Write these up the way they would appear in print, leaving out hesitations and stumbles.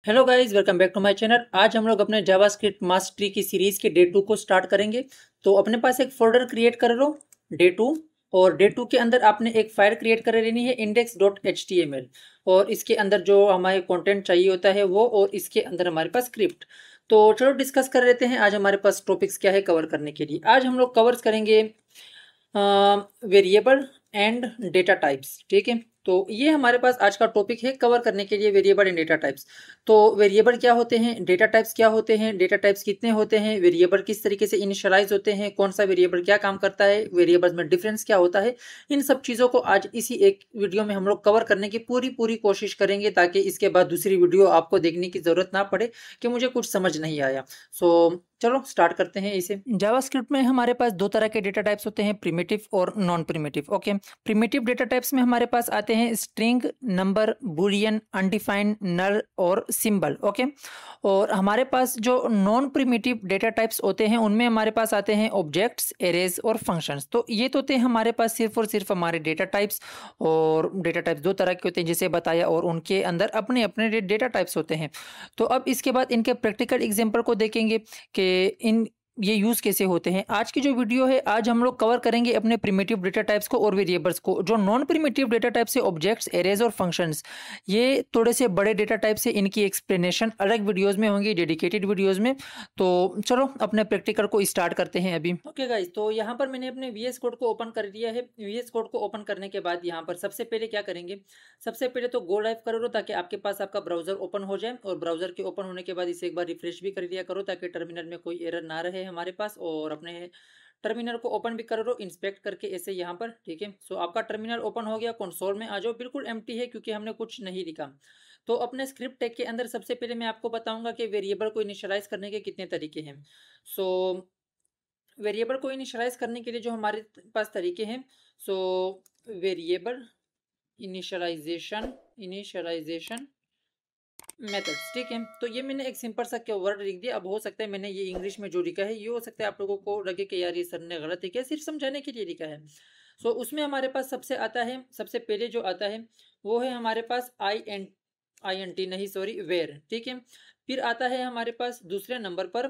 Hello guys, welcome back to my channel. आज हम लोग अपने जावास्क्रिप्ट मास्टरी की सीरीज के डे 2 को स्टार्ट करेंगे। तो अपने पास एक फोल्डर क्रिएट कर लो, डे 2। और डे 2 के अंदर आपने एक फाइल क्रिएट कर लेनी है index.html। और इसके अंदर जो हमारे कंटेंट चाहिए होता है वो, और इसके अंदर हमारे पास स्क्रिप्ट। तो चलो डिस्कस कर लेते हैं आज हमारे पास टॉपिक्स क्या है कवर करने के लिए। आज हम लोग कवर करेंगे वेरिएबल एंड डेटा टाइप्स। ठीक है, तो ये हमारे पास आज का टॉपिक है कवर करने के लिए, वेरिएबल एंड डेटा टाइप्स। तो वेरिएबल क्या होते हैं, डेटा टाइप्स क्या होते हैं, डेटा टाइप्स कितने होते हैं, वेरिएबल किस तरीके से इनिशियलाइज होते हैं, कौन सा वेरिएबल क्या काम करता है, वेरिएबल्स में डिफरेंस क्या होता है। इन सब चीज़ों को आज इसी एक वीडियो में हम लोग कवर करने की पूरी पूरी कोशिश करेंगे, ताकि इसके बाद दूसरी वीडियो आपको देखने की ज़रूरत ना पड़े कि मुझे कुछ समझ नहीं आया। सो चलो स्टार्ट करते हैं इसे। जावास्क्रिप्ट में हमारे पास दो तरह के डेटा टाइप्स होते हैं, प्रिमिटिव और non primitive. Okay, primitive data types में हमारे पास आते हैं स्ट्रिंग, नंबर, बूलियन, अनडिफाइंड, नल और सिंबल। ओके, और हमारे पास जो नॉन प्रिमिटिव डेटा टाइप्स होते हैं उनमें हमारे पास आते हैं ऑब्जेक्ट्स, एरेज और फंक्शंस। तो ये तो होते हैं हमारे पास सिर्फ और सिर्फ हमारे डेटा टाइप्स। और डेटा टाइप्स दो तरह के होते हैं जैसे बताया, और उनके अंदर अपने अपने डेटा टाइप्स होते हैं। तो अब इसके बाद इनके प्रैक्टिकल एग्जांपल को देखेंगे कि इन ये यूज कैसे होते हैं। आज की जो वीडियो है, आज हम लोग कवर करेंगे अपने प्रिमिटिव डेटा टाइप्स को और वेरिएबल्स को। जो नॉन प्रिमिटिव डेटा टाइप्स है, ऑब्जेक्ट्स, एरेज और फंक्शंस, ये थोड़े से बड़े डेटा टाइप्स है, इनकी एक्सप्लेनेशन अलग वीडियोस में होंगी, डेडिकेटेड वीडियोस में। तो चलो अपने प्रैक्टिकल को स्टार्ट करते हैं अभी। ओके गाइस, तो यहाँ पर मैंने अपने वीएस कोड को ओपन कर लिया है। वीएस कोड को ओपन करने के बाद यहाँ पर सबसे पहले क्या करेंगे, सबसे पहले तो गो लाइव करो, ताकि आपके पास आपका ब्राउजर ओपन हो जाए। और ब्राउजर के ओपन होने के बाद इसे एक बार रिफ्रेश भी कर लिया करो, ताकि टर्मिनल में कोई एरर ना रहे हमारे पास। और अपने टर्मिनल को ओपन भी कर लो इंस्पेक्ट करके ऐसे यहाँ पर। ठीक है, सो आपका टर्मिनल ओपन हो गया। कंसोल में आ जाओ, बिल्कुल एम्प्टी है क्योंकि हमने कुछ नहीं लिखा। तो अपने स्क्रिप्ट टैग के अंदर सबसे पहले मैं आपको बताऊंगा कि वेरिएबल को इनिशियलाइज करने के कितने तरीके हैं। सो वेरिएबल को इनिशियलाइज करने के लिए जो हमारे पास तरीके हैं, so variable initialisation initialisation methods. ठीक है, तो ये मैंने एक सिंपल सा क्या वर्ड लिख दिया। अब हो सकता है मैंने ये इंग्लिश में जो लिखा है, ये हो सकता है आप लोगों को लगे कि यार ये सर ने गलत लिखा है, सिर्फ समझाने के लिए लिखा है। सो उसमें हमारे पास सबसे आता है, सबसे पहले जो आता है वो है हमारे पास आई एन टी नहीं, सॉरी, वेर। ठीक है, फिर आता है हमारे पास दूसरे नंबर पर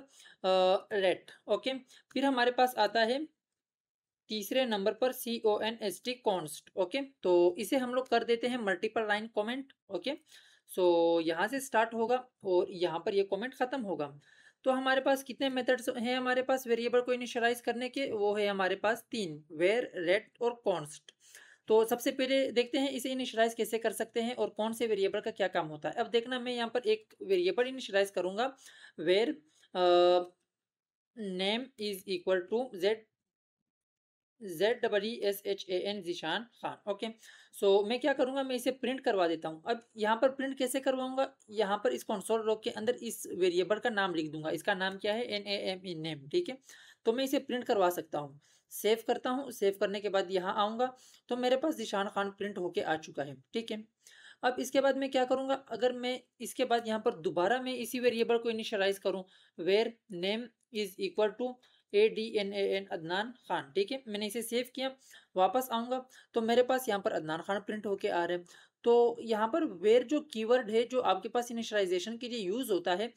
लेट। ओके, फिर हमारे पास आता है तीसरे नंबर पर CONST कॉन्स्ट। ओके, तो इसे हम लोग कर देते हैं मल्टीपल लाइन कमेंट। ओके, सो यहाँ से स्टार्ट होगा और यहाँ पर ये कमेंट खत्म होगा। तो हमारे पास कितने मेथड्स हैं हमारे पास वेरिएबल को इनिशियलाइज करने के, वो है हमारे पास तीन, वेर, लेट और कॉन्स्ट। तो सबसे पहले देखते हैं इसे इनिशियलाइज कैसे कर सकते हैं और कौन से वेरिएबल का क्या काम होता है। अब देखना, मैं यहाँ पर एक वेरिएबल इनिशियलाइज करूंगा, var name is equal to ZEESHAN, Zeeshan Khan. Okay, so मैं क्या करूंगा, मैं इसे प्रिंट करवा देता हूँ। अब यहाँ पर प्रिंट कैसे करवाऊंगा, यहाँ पर इस कंसोल लॉग के अंदर इस वेरिएबल का नाम लिख दूंगा। इसका नाम क्या है, NAME, नेम। ठीक है, तो मैं इसे प्रिंट करवा सकता हूँ। सेव करता हूँ, सेव करने के बाद यहाँ आऊँगा तो मेरे पास जीशान खान प्रिंट होके आ चुका है। ठीक है, अब इसके बाद मैं क्या करूँगा, अगर मैं इसके बाद यहाँ पर दोबारा मैं इसी वेरिएबल को इनिशियलाइज करूँ, var name is equal to ADNAN, Adnan Khan. ठीक है, मैंने इसे सेव किया, वापस आऊँगा तो मेरे पास यहाँ पर अदनान खान प्रिंट होके आ रहा है। तो यहाँ पर वेर जो कीवर्ड है, जो आपके पास इनिशियलाइजेशन के लिए यूज़ होता है,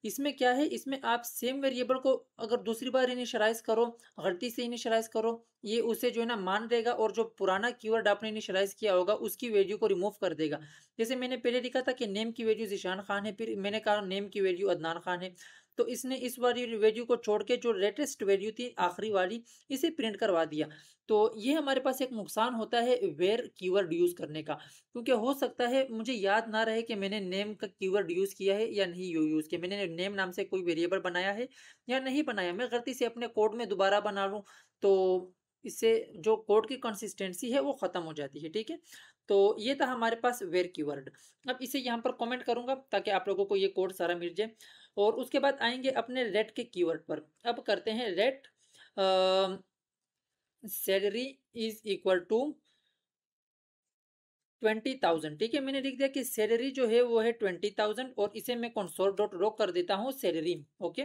इसमें क्या है, इसमें आप सेम वेरिएबल को अगर दूसरी बार इनिशियलाइज करो, गलती से इनिशियलाइज करो, ये उसे जो है ना मान लेगा, और जो पुराना कीवर्ड आपने इनिशियलाइज किया होगा उसकी वैल्यू को रिमूव कर देगा। जैसे मैंने पहले लिखा था कि नेम की वैल्यू जीशान खान है, फिर मैंने कहा नेम की वैल्यू अदनान खान है, तो इसने इस वाली वैल्यू को छोड़ के जो लेटेस्ट वैल्यू थी आखिरी वाली, इसे प्रिंट करवा दिया। तो ये हमारे पास एक नुकसान होता है वेर कीवर्ड यूज करने का, क्योंकि हो सकता है मुझे याद ना रहे कि मैंने नेम का कीवर्ड यूज किया है या नहीं यूज किया, मैंने नेम नाम से कोई वेरिएबल बनाया है या नहीं बनाया, मैं गलती से अपने कोड में दोबारा बना लूँ तो इससे जो कोड की कंसिस्टेंसी है वो खत्म हो जाती है। ठीक है, तो ये था हमारे पास वेर कीवर्ड। अब इसे यहाँ पर कमेंट करूंगा ताकि आप लोगों को ये कोड सारा मिल जाए। और उसके बाद आएंगे अपने लेट के कीवर्ड पर। अब करते हैं let salary is equal to 20,000। ठीक है, मैंने लिख दिया कि सैलरी जो है वो है 20,000, और इसे मैं कंसोल डॉट लॉग कर देता हूँ सैलरी। Okay,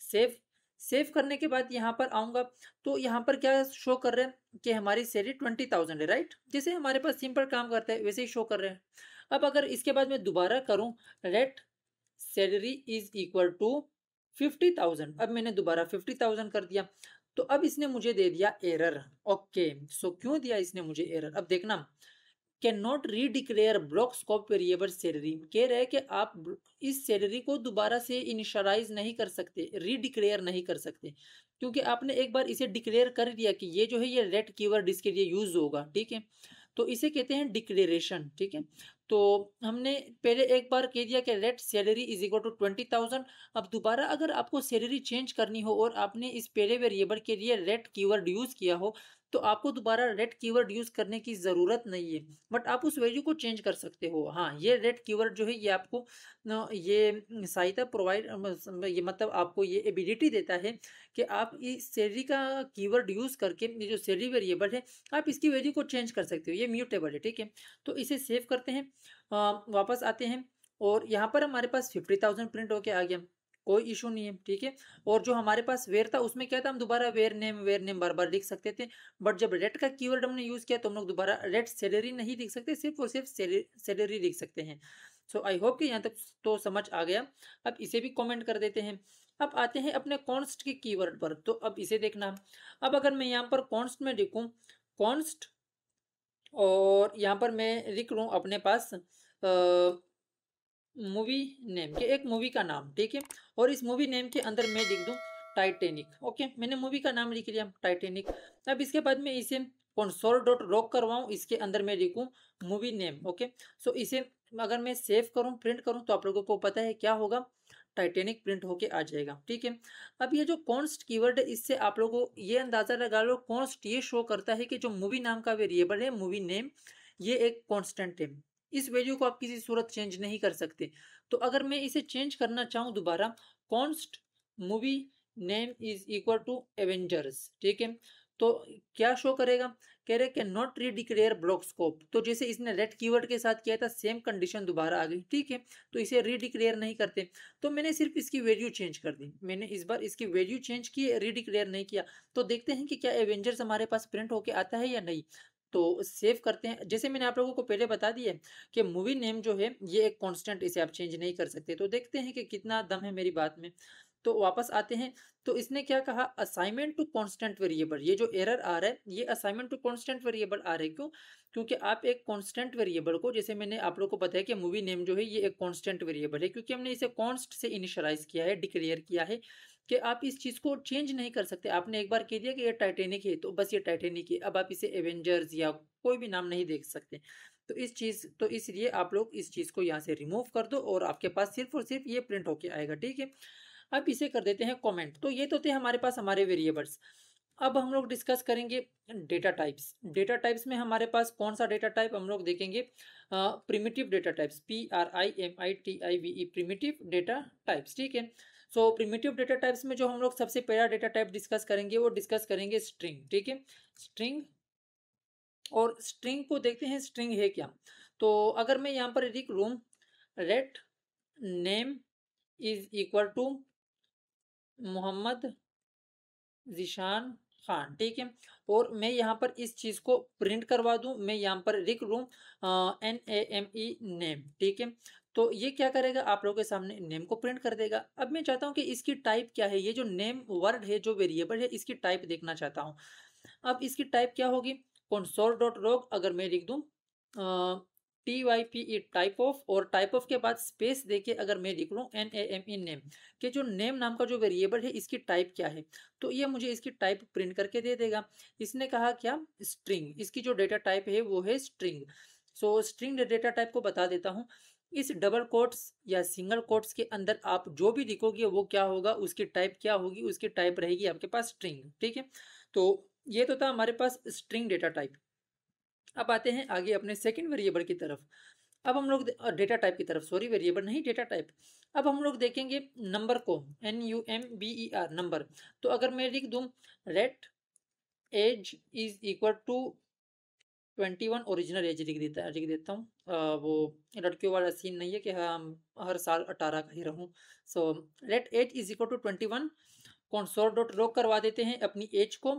save. सेव करने के बाद यहाँ पर आऊँगा तो यहाँ पर क्या शो कर रहे हैं कि हमारी सैलरी 20,000 है, राइट। जैसे हमारे पास सिंपल काम करता है वैसे ही शो कर रहे हैं। अब अगर इसके बाद मैं दोबारा करूँ let salary is equal to 50,000। अब मैंने दोबारा 50,000 कर दिया, तो अब इसने मुझे दे दिया एरर। ओके, सो क्यों दिया इसने मुझे एरर, अब देखना। Can not redeclare block scope variable salary, कह रहे हैं कि आप इस सैलरी को दोबारा से इनिशियलाइज नहीं कर सकते, रीडिक्लेयर नहीं कर सकते, क्योंकि आपने एक बार इसे डिक्लेयर कर दिया कि ये जो है ये रेट कीवर्ड इसके लिए यूज होगा, ठीक है। तो इसे कहते हैं डिक्लेरेशन, ठीक है। तो हमने पहले एक बार कह दिया कि let salary is equal to 20,000। अब दोबारा अगर आपको सैलरी चेंज करनी हो और आपने इस पहले वेरिएबल के लिए रेट कीवर्ड यूज किया हो, तो आपको दोबारा रेट कीवर्ड यूज करने की जरूरत नहीं है, बट आप उस वैल्यू को चेंज कर सकते हो। हाँ, ये रेट कीवर्ड जो है ये आपको ये सहायता प्रोवाइड, ये मतलब आपको ये एबिलिटी देता है कि आप इस सैलरी का कीवर्ड यूज करके ये जो सैलरी वेरिएबल है आप इसकी वैल्यू को चेंज कर सकते हो, ये म्यूटेबल है, ठीक है। तो इसे सेव करते हैं, वापस आते हैं, और यहाँ पर हमारे पास 50,000 प्रिंट होके आ गया, कोई इशू नहीं है, ठीक है। और जो हमारे पास वेयर था उसमें क्या था, हम दोबारा वेयर नेम बार बार लिख सकते थे, बट जब रेट का कीवर्ड हमने यूज किया तो हम लोग दोबारा रेट सैलरी नहीं लिख सकते, सिर्फ और सिर्फ सैलरी लिख सकते हैं। सो आई होप कि यहाँ तक तो समझ आ गया। अब इसे भी कमेंट कर देते हैं। अब आते हैं अपने कॉन्स्ट के कीवर्ड पर, तो अब इसे देखना। अब अगर मैं यहाँ पर कॉन्स्ट में लिखूँ कॉन्स्ट, और यहाँ पर मैं लिख लूँ अपने पास मूवी नेम के, एक मूवी का नाम, ठीक है। और इस मूवी नेम के अंदर मैं लिख दूं टाइटेनिक। ओके, मैंने मूवी का नाम लिख लिया टाइटेनिक। अब इसके बाद में इसे कंसोल डॉट लॉग करवाऊं, इसके अंदर मैं लिखूं मूवी नेम। ओके, सो इसे अगर मैं सेव करूं, प्रिंट करूं, तो आप लोगों को पता है क्या होगा, टाइटेनिक प्रिंट होके आ जाएगा, ठीक है। अब ये जो कॉन्स्ट कीवर्ड है, इससे आप लोगों को ये अंदाजा लगा लो, कॉन्स्ट ये शो करता है कि जो मूवी नाम का वेरिएबल है, मूवी नेम, ये एक कॉन्स्टेंट है, इस वैल्यू को आप किसी सूरत चेंज नहीं कर सकते। तो अगर मैं इसे चेंज करना चाहूँ दोबारा, const movie name is equal to Avengers, ठीक है, तो क्या शो करेगा, कह रहे can not redeclare block scope. तो जैसे इसने रेट कीवर्ड के साथ किया था, सेम कंडीशन दोबारा आ गई, ठीक है। तो इसे रीडिक्लेयर नहीं करते, तो मैंने सिर्फ इसकी वैल्यू चेंज कर दी, मैंने इस बार इसकी वैल्यू चेंज की, रीडिक्लेयर नहीं किया। तो देखते हैं कि क्या एवेंजर्स हमारे पास प्रिंट होके आता है या नहीं। तो सेव करते हैं, जैसे मैंने आप लोगों को पहले बता दिया कि मूवी नेम जो है ये एक कांस्टेंट, इसे आप चेंज नहीं कर सकते। तो देखते हैं कि कितना दम है मेरी बात में। तो वापस आते हैं, तो इसने क्या कहा, असाइनमेंट टू कांस्टेंट वेरिएबल, ये जो एरर आ रहा है ये असाइनमेंट टू कांस्टेंट वेरिएबल आ रहा है, क्यों, क्योंकि आप एक कांस्टेंट वेरिएबल को, जैसे मैंने आप लोगों को बताया कि मूवी नेम जो है ये एक कांस्टेंट वेरिएबल है, क्योंकि हमने इसे कॉन्स्ट से इनिशियलाइज किया है, डिक्लेयर किया है कि आप इस चीज को चेंज नहीं कर सकते। आपने एक बार कह दिया कि ये टाइटेनिक है, तो बस ये टाइटेनिक है, अब आप इसे एवेंजर्स या कोई भी नाम नहीं देख सकते। तो इस चीज, तो इसलिए आप लोग इस चीज को यहाँ से रिमूव कर दो, और आपके पास सिर्फ और सिर्फ ये प्रिंट होके आएगा, ठीक है। अब इसे कर देते हैं कमेंट। तो ये तो थे हमारे पास हमारे वेरिएबल्स। अब हम लोग डिस्कस करेंगे डेटा टाइप्स। डेटा टाइप्स में हमारे पास कौन सा डेटा टाइप हम लोग देखेंगे, primitive data types, PRIMITIVE, primitive data types, ठीक है। सो प्रिमिटिव डेटा टाइप्स में जो हम लोग सबसे पहला डेटा टाइप डिस्कस करेंगे वो डिस्कस करेंगे स्ट्रिंग, ठीक है, स्ट्रिंग। और स्ट्रिंग को देखते हैं स्ट्रिंग है क्या। तो अगर मैं यहाँ पर लिख लूँ let name is equal to Mohammad Zeeshan Khan, ठीक है, और मैं यहाँ पर इस चीज को प्रिंट करवा दूं, मैं यहाँ पर लिख लूँ NAME नेम, ठीक है। तो ये क्या करेगा, आप लोगों के सामने नेम को प्रिंट कर देगा। अब मैं चाहता हूँ कि इसकी टाइप क्या है, ये जो नेम वर्ड है, जो वेरिएबल है, इसकी टाइप देखना चाहता हूँ। अब इसकी टाइप क्या होगी, कंसोल डॉट लॉग, अगर मैं लिख दूं TYPE टाइप ऑफ, और टाइप ऑफ के बाद स्पेस देके अगर मैं लिख लूँ NAME नेम, कि जो नेम नाम का जो वेरिएबल है इसकी टाइप क्या है, तो ये मुझे इसकी टाइप प्रिंट करके दे देगा। इसने कहा क्या, स्ट्रिंग, इसकी जो डेटा टाइप है वो है स्ट्रिंग। सो स्ट्रिंग डेटा टाइप को बता देता हूँ, इस डबल कोट्स या सिंगल कोट्स के अंदर आप जो भी लिखोगे वो क्या होगा, उसकी टाइप क्या होगी, उसकी टाइप रहेगी आपके पास स्ट्रिंग, ठीक है। तो ये तो था हमारे पास स्ट्रिंग डेटा टाइप। अब आते हैं आगे अपने सेकंड वेरिएबल की तरफ। अब हम लोग डेटा टाइप की तरफ, सॉरी वेरिएबल नहीं डेटा टाइप। अब हम लोग देखेंगे नंबर को, NUMBER नंबर। तो अगर मैं लिख दूं let age is equal to 21, original age लिख देता हूँ, वो लड़कियों वाला सीन नहीं है कि हाँ हर साल 18 का ही रहूँ। So let age is equal to 21, console dot log करवा देते हैं अपनी एज को।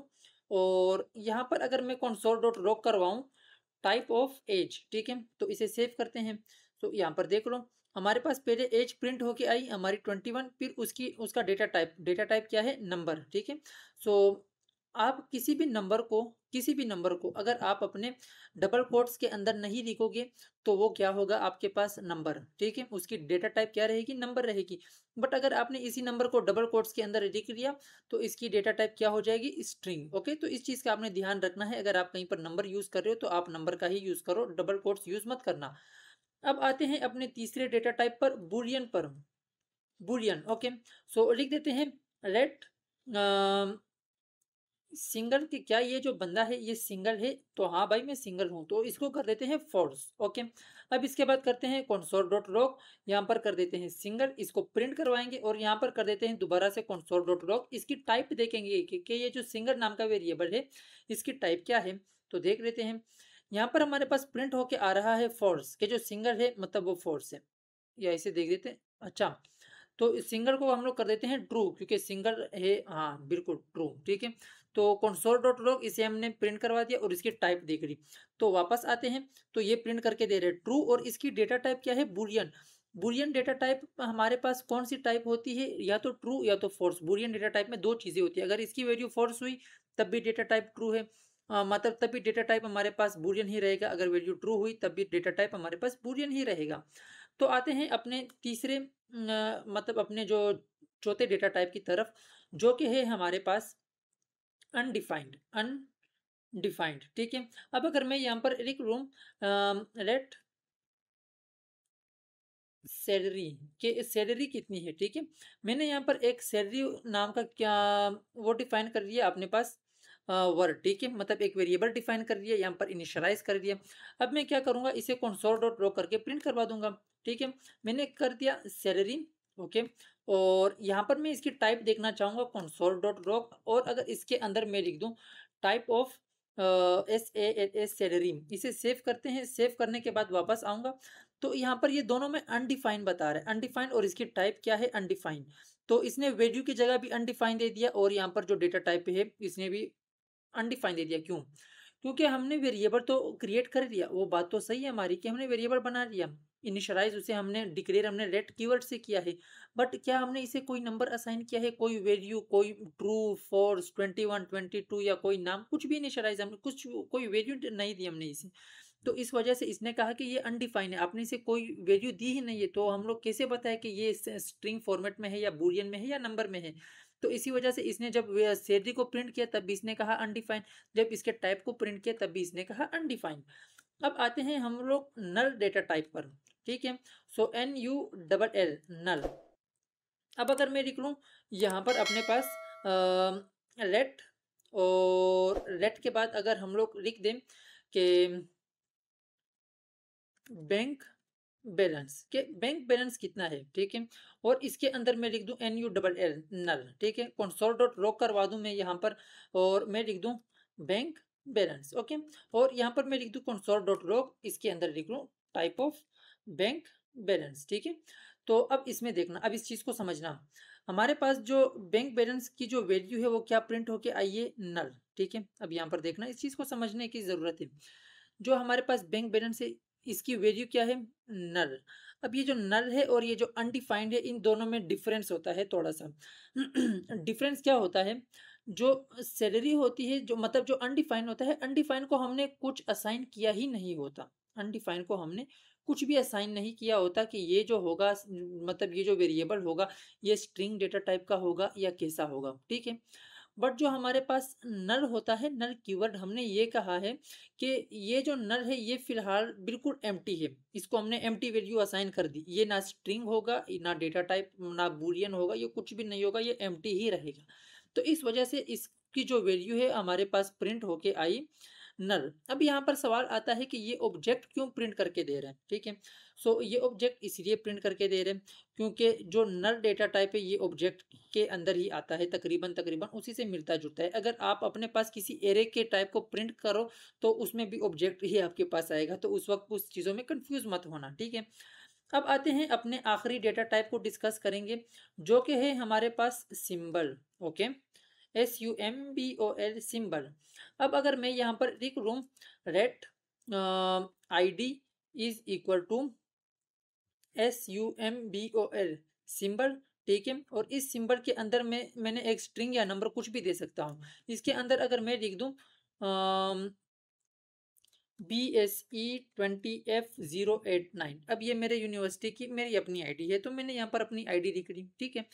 और यहाँ पर अगर मैं कंसोल डॉट लॉग करवाऊँ टाइप ऑफ एज, ठीक है, तो इसे सेव करते हैं। तो यहाँ पर देख लो हमारे पास पहले एज प्रिंट होके आई हमारी 21, फिर उसका डेटा टाइप क्या है, नंबर। ठीक है। सो आप किसी भी नंबर को अगर आप अपने डबल कोट्स के अंदर नहीं लिखोगे तो वो क्या होगा, आपके पास नंबर। ठीक है, उसकी डेटा टाइप क्या रहेगी, नंबर रहेगी। बट अगर आपने इसी नंबर को डबल कोट्स के अंदर लिख लिया तो इसकी डेटा टाइप क्या हो जाएगी, स्ट्रिंग। ओके, तो इस चीज का आपने ध्यान रखना है। अगर आप कहीं पर नंबर यूज कर रहे हो तो आप नंबर का ही यूज करो, डबल कोट्स यूज मत करना। अब आते हैं अपने तीसरे डेटा टाइप पर, बुलियन पर। Boolean, okay. सो लिख देते हैं लेट सिंगल के, क्या ये जो बंदा है ये सिंगल है, तो हाँ भाई मैं सिंगल हूं, तो इसको कर देते हैं फॉल्स। ओके, अब इसके बाद करते हैं कंसोल डॉट लॉग, यहाँ पर कर देते हैं सिंगल, इसको प्रिंट करवाएंगे और यहाँ पर कर देते हैं दोबारा से कंसोल डॉट लॉग। इसकी टाइप देखेंगे कि ये जो सिंगल नाम का वेरिएबल है इसकी टाइप क्या है, तो देख लेते हैं। यहाँ पर हमारे पास प्रिंट होके आ रहा है फॉल्स, के जो सिंगल है मतलब वो फॉल्स है, या इसे देख देते हैं। अच्छा, तो इस सिंगल को हम लोग कर देते हैं ट्रू, क्योंकि सिंगल है, हाँ बिल्कुल ट्रू। ठीक है, तो कंसोल डॉट लॉग इसे हमने प्रिंट करवा दिया और इसकी टाइप देख ली। तो वापस आते हैं, तो ये प्रिंट करके दे रहे ट्रू, और इसकी डेटा टाइप क्या है, बुलियन। बुलियन डेटा टाइप हमारे पास कौन सी टाइप होती है, या तो ट्रू या तो फॉल्स। बुलियन डेटा टाइप में दो चीजें होती है, अगर इसकी वैल्यू फॉल्स हुई तब भी डेटा टाइप ट्रू है, मतलब तब भी डेटा टाइप हमारे पास बुलियन ही रहेगा। अगर वैल्यू ट्रू हुई तब भी डेटा टाइप हमारे पास बुलियन ही रहेगा। तो आते हैं अपने तीसरे मतलब अपने जो चौथे डेटा टाइप की तरफ, जो कि है हमारे पास अनडिफाइंड। अनडिफाइंड, ठीक है। अब अगर मैं यहाँ पर लिख लूँ लेट सैलरी, के सैलरी कितनी है, ठीक है। मैंने यहाँ पर एक सैलरी नाम का क्या वो डिफाइन कर लिया अपने पास वर्ड। ठीक है, मतलब एक वेरिएबल डिफाइन कर लिया, यहाँ पर इनिशियलाइज कर दिया। अब मैं क्या करूँगा, इसे कंसोल डॉट लॉग करके प्रिंट करवा दूंगा। ठीक है, मैंने कर दिया सैलरी। ओके, और यहाँ पर मैं इसकी टाइप देखना चाहूँगा कंसोल डॉट लॉग, और अगर इसके अंदर मैं लिख दूँ टाइप ऑफ SALS सैलरी, इसे सेव करते हैं। सेव करने के बाद वापस आऊँगा, तो यहाँ पर ये दोनों में अनडिफाइंड बता रहा है, अनडिफाइंड, और इसकी टाइप क्या है, अनडिफाइंड। तो इसने वैल्यू की जगह भी अनडिफाइंड दे दिया, और यहाँ पर जो डेटा टाइप है इसने भी अनडिफाइंड दे दिया। क्यों? क्योंकि हमने वेरिएबल तो क्रिएट कर लिया, वो बात तो सही है हमारी कि हमने वेरिएबल बना लिया, इनिशियलाइज उसे हमने डिक्लेयर हमने लेट कीवर्ड से किया है। बट क्या हमने इसे कोई नंबर असाइन किया है, कोई वैल्यू, कोई ट्रू फॉल्स 21 22 या कोई नाम, कुछ भी इनिशियलाइज हमने कुछ कोई वैल्यू नहीं दी हमने इसे। तो इस वजह से इसने कहा कि ये अनडिफाइंड है, आपने इसे कोई वैल्यू दी ही नहीं है, तो हम लोग कैसे बताए कि ये स्ट्रिंग फॉर्मेट में है या बुलियन में है या नंबर में है। तो इसी वजह से इसने जब सैलरी को प्रिंट किया तब भी इसने कहा अनडिफाइंड, जब इसके टाइप को प्रिंट किया तब भी इसने कहा अनडिफाइंड। अब आते हैं हम लोग नल डेटा टाइप पर। ठीक है, सो NULL नल। अब अगर मैं लिख लूँ यहाँ पर अपने पास लेट, और लेट के बाद अगर हम लोग लिख दें कि बैंक बैलेंस, के बैंक बैलेंस कितना है, ठीक है। और इसके अंदर मैं लिख दूं NULL नल, ठीक है। कंसोल डॉट लॉग करवा दूं मैं यहाँ पर, और मैं लिख दूं बैंक बैलेंस। ओके, और यहाँ पर मैं लिख दूं कंसोल डॉट लॉग, इसके अंदर लिख लूं टाइप ऑफ बैंक बैलेंस। ठीक है, तो अब इसमें देखना, अब इस चीज को समझना, हमारे पास जो बैंक बैलेंस की जो वैल्यू है वो क्या प्रिंट होके आई है, नल। ठीक है, अब यहाँ पर देखना, इस चीज को समझने की जरूरत है। जो हमारे पास बैंक बैलेंस है इसकी वैल्यू क्या है, नल। अब ये जो नल है और ये जो अनडिफाइंड है, इन दोनों में डिफरेंस होता है थोड़ा सा। डिफरेंस क्या होता है, जो सैलरी होती है, जो मतलब जो अनडिफाइंड होता है, अनडिफाइंड को हमने कुछ असाइन किया ही नहीं होता। अनडिफाइंड को हमने कुछ भी असाइन नहीं किया होता कि ये जो होगा, मतलब ये जो वेरिएबल होगा ये स्ट्रिंग डेटा टाइप का होगा या कैसा होगा। ठीक है, बट जो हमारे पास नल होता है, नल कीवर्ड, हमने ये कहा है कि ये जो नल है ये फिलहाल बिल्कुल एम्प्टी है, इसको हमने एम्प्टी वैल्यू असाइन कर दी। ये ना स्ट्रिंग होगा, ना डेटा टाइप, ना बूलियन होगा, ये कुछ भी नहीं होगा, ये एम्प्टी ही रहेगा। तो इस वजह से इसकी जो वैल्यू है हमारे पास प्रिंट होके आई नल। अब यहाँ पर सवाल आता है कि ये ऑब्जेक्ट क्यों प्रिंट करके दे रहे हैं। ठीक है, सो ये ऑब्जेक्ट इसलिए प्रिंट करके दे रहे हैं क्योंकि जो नल डेटा टाइप है ये ऑब्जेक्ट के अंदर ही आता है, तकरीबन तकरीबन उसी से मिलता जुलता है। अगर आप अपने पास किसी एरे के टाइप को प्रिंट करो तो उसमें भी ऑब्जेक्ट ही आपके पास आएगा, तो उस वक्त उस चीज़ों में कंफ्यूज मत होना। ठीक है, अब आते हैं अपने आखिरी डेटा टाइप को डिस्कस करेंगे, जो कि है हमारे पास सिंबल। Okay, SUMBOL symbol. अब अगर मैं यहाँ पर लिख लूँ let ID is equal to SUMBOL symbol, ठीक है। और इस सिंबल के अंदर मैंने एक स्ट्रिंग या नंबर कुछ भी दे सकता हूँ। इसके अंदर अगर मैं लिख दूँ BSE20F089, अब ये मेरे यूनिवर्सिटी की मेरी अपनी आईडी है, तो मैंने यहाँ पर अपनी आईडी लिख ली, ठीक है।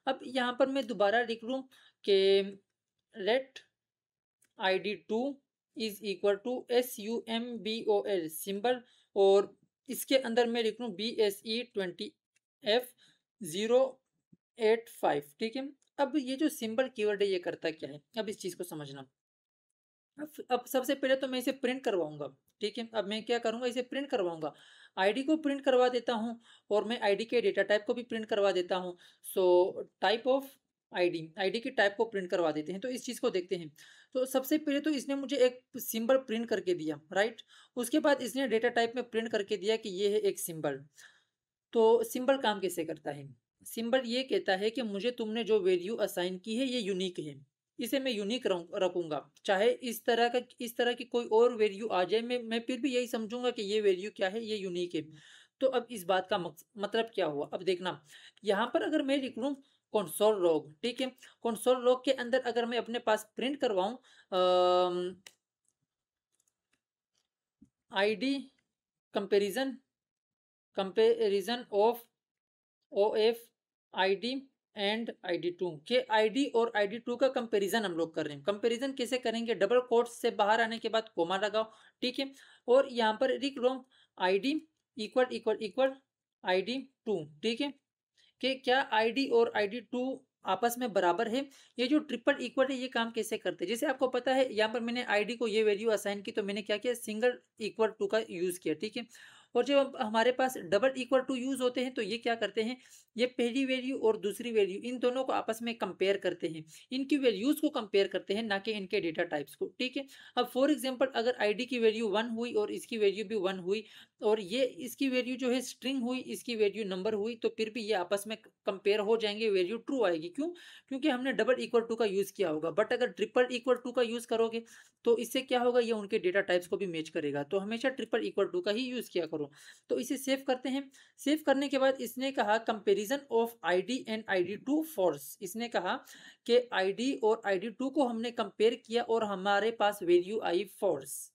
अब यहाँ पर मैं दोबारा लिख लूँ कि let ID2 is equal to SUMBOL symbol, और इसके अंदर मैं लिख लूँ BSE20F085, ठीक है। अब ये जो सिंबल कीवर्ड है ये करता क्या है, अब इस चीज को समझना। अब सबसे पहले तो मैं इसे प्रिंट करवाऊंगा, ठीक है। अब मैं क्या करूंगा, इसे प्रिंट करवाऊंगा, आईडी को प्रिंट करवा देता हूं, और मैं आईडी के डेटा टाइप को भी प्रिंट करवा देता हूं। सो टाइप ऑफ आईडी की टाइप को प्रिंट करवा देते हैं। तो इस चीज को देखते हैं। तो सबसे पहले तो इसने मुझे एक सिंबल प्रिंट करके दिया, राइट। उसके बाद इसने डेटा टाइप में प्रिंट करके दिया कि ये है एक सिंबल। तो सिंबल काम कैसे करता है, सिंबल ये कहता है कि मुझे तुमने जो वैल्यू असाइन की है ये यूनिक है, इसे मैं यूनिक रखूंगा। चाहे इस तरह की कोई और वैल्यू आ जाए, मैं फिर भी यही समझूंगा कि ये वैल्यू क्या है, ये यूनिक है। तो अब इस बात का मतलब क्या हुआ, अब देखना। यहाँ पर अगर मैं लिख लूँ कंसोल लॉग, ठीक है। कंसोल लॉग के अंदर अगर मैं अपने पास प्रिंट करवाऊं ID comparison of OF ID and ID2 के ID और ID2 का कंपैरिजन हम लोग कर रहे हैं। कंपैरिजन कैसे करेंगे, डबल कोट्स से बाहर आने के बाद कोमा लगाओ, ठीक है। और यहाँ पर लिख लो ID equal equal equal ID2, ठीक है। कि क्या ID और ID2 आपस में बराबर है। ये जो ट्रिपल इक्वल है ये काम कैसे करते हैं, जैसे आपको पता है यहाँ पर मैंने ID को ये वैल्यू असाइन की, तो मैंने क्या किया, सिंगल इक्वल टू का यूज किया, ठीक है। और जब हमारे पास डबल इक्वल टू यूज होते हैं तो ये क्या करते हैं, ये पहली वैल्यू और दूसरी वैल्यू इन दोनों को आपस में कंपेयर करते हैं, इनकी वैल्यूज को कंपेयर करते हैं, ना कि इनके डेटा टाइप्स को, ठीक है। अब फॉर एग्जांपल अगर ID की वैल्यू 1 हुई और इसकी वैल्यू भी 1 हुई, और ये इसकी वैल्यू जो है स्ट्रिंग हुई, इसकी वैल्यू नंबर हुई, तो फिर भी ये आपस में कंपेयर हो जाएंगे, वैल्यू ट्रू आएगी। क्यों, क्योंकि हमने डबल इक्वल टू का यूज किया होगा। बट अगर ट्रिपल इक्वल टू का यूज करोगे तो इससे क्या होगा, ये उनके डेटा टाइप्स को भी मैच करेगा। तो हमेशा ट्रिपल इक्वल टू का ही यूज किया करो। तो इसे सेव करते हैं। सेव करने के बाद इसने कहा comparison of ID and ID2 false. इसने कहा कि ID और ID2 को हमने कंपेयर किया और हमारे पास वैल्यू आई फॉल्स।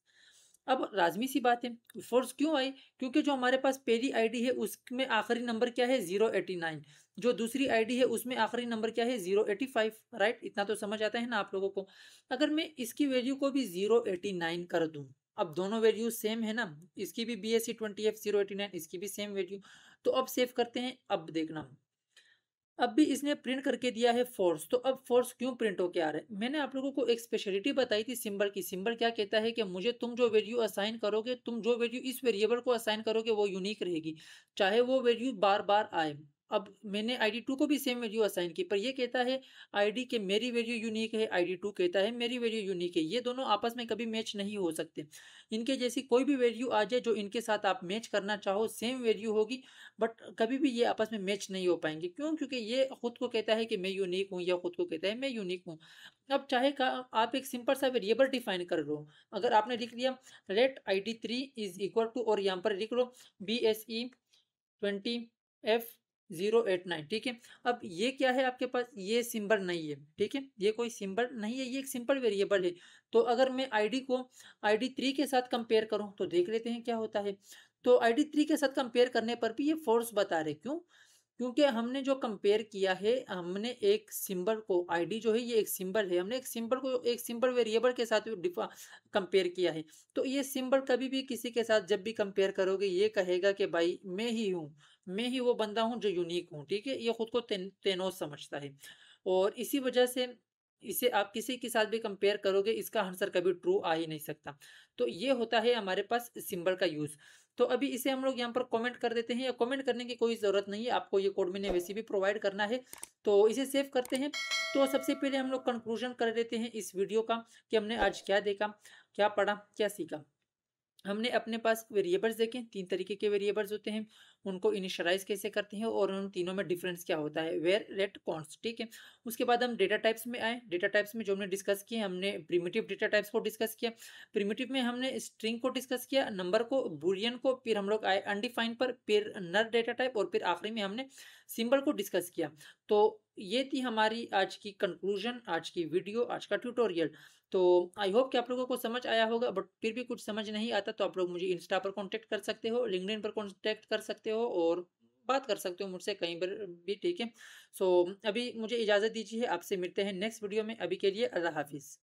अब लाजमी सी बात है, फॉल्स क्यों आई, क्योंकि जो हमारे पास पहली आईडी है उसमें आखिरी नंबर क्या है, 089। जो दूसरी आईडी है उसमें आखिरी नंबर क्या है, 085, राइट। इतना तो समझ आता है ना आप लोगों को। अगर मैं इसकी वैल्यू को भी 089 कर दूं, अब दोनों वैल्यू सेम है ना, इसकी भी BSE20F089, इसकी भी सेम वैल्यू। तो अब सेव करते हैं। अब देखना, अब भी इसने प्रिंट करके दिया है फोर्स। तो अब फोर्स क्यों प्रिंट होके आ रहा है, मैंने आप लोगों को एक स्पेशलिटी बताई थी सिंबल की। सिंबल क्या कहता है कि मुझे तुम जो वैल्यू असाइन करोगे, तुम जो वैल्यू इस वेरिएबल को असाइन करोगे वो यूनिक रहेगी, चाहे वो वैल्यू बार बार आए। अब मैंने ID2 को भी सेम वैल्यू असाइन की, पर ये कहता है ID के मेरी वैल्यू यूनिक है, ID2 कहता है मेरी वैल्यू यूनिक है। ये दोनों आपस में कभी मैच नहीं हो सकते। इनके जैसी कोई भी वैल्यू आ जाए जो इनके साथ आप मैच करना चाहो, सेम वैल्यू होगी, बट कभी भी ये आपस में मैच नहीं हो पाएंगे। क्यों, क्योंकि ये खुद को कहता है कि मैं यूनिक हूँ, या खुद को कहता है मैं यूनिक हूँ। अब चाहे आप एक सिंपल सा वेरिएबल डिफाइन कर लो। अगर आपने लिख लिया late ID3 is equal to, और यहाँ पर लिख लो BSE20F089, ठीक है। अब ये क्या है आपके पास, ये सिंबल नहीं है, ठीक है। ये कोई सिंबल नहीं है, ये एक सिंपल वेरिएबल है। तो अगर मैं ID को ID3 के साथ कंपेयर करूं तो देख लेते हैं क्या होता है। तो ID3 के साथ कंपेयर करने पर भी ये फॉल्स बता रहे, क्यों, क्योंकि हमने जो कंपेयर किया है, हमने एक सिंबल को, ID जो है ये एक सिंबल है, हमने एक सिंबल को एक सिंबल वेरिएबल के साथ कंपेयर किया है। तो ये सिंबल कभी भी किसी के साथ जब भी कंपेयर करोगे ये कहेगा कि भाई मैं ही हूँ, मैं ही वो बंदा हूँ जो यूनिक हूँ, ठीक है। ये खुद को तेनोस समझता है, और इसी वजह से इसे आप किसी के साथ भी कंपेयर करोगे इसका आंसर कभी ट्रू आ ही नहीं सकता। तो ये होता है हमारे पास सिंबल का यूज। तो अभी इसे हम लोग यहाँ पर कमेंट कर देते हैं, या कमेंट करने की कोई ज़रूरत नहीं है, आपको ये कोड मैंने वैसे भी प्रोवाइड करना है। तो इसे सेव करते हैं। तो सबसे पहले हम लोग कंक्लूजन कर देते हैं इस वीडियो का, कि हमने आज क्या देखा, क्या पढ़ा, क्या सीखा। हमने अपने पास वेरिएबल्स देखे, 3 तरीके के वेरिएबल्स होते हैं, उनको इनिशियलाइज़ कैसे करते हैं और उन तीनों में डिफरेंस क्या होता है, वेयर, लेट, कॉन्स्ट, ठीक है। उसके बाद हम डेटा टाइप्स में आए। डेटा टाइप्स में जो हमने डिस्कस किए, हमने प्रिमिटिव डेटा टाइप्स को डिस्कस किया। प्रिमिटिव में हमने स्ट्रिंग को डिस्कस किया, नंबर को, बूलियन को, फिर हम लोग आए अनडिफाइंड पर, फिर नल डेटा टाइप और फिर आखिरी में हमने सिंबल को डिस्कस किया। तो ये थी हमारी आज की कंक्लूजन, आज की वीडियो, आज का ट्यूटोरियल। तो आई होप कि आप लोगों को समझ आया होगा, बट फिर भी कुछ समझ नहीं आता तो आप लोग मुझे इंस्टा पर कांटेक्ट कर सकते हो, लिंक्डइन पर कांटेक्ट कर सकते हो और बात कर सकते हो मुझसे कहीं पर भी, ठीक है। सो अभी मुझे इजाज़त दीजिए, आपसे मिलते हैं नेक्स्ट वीडियो में। अभी के लिए अल्लाह हाफिज़।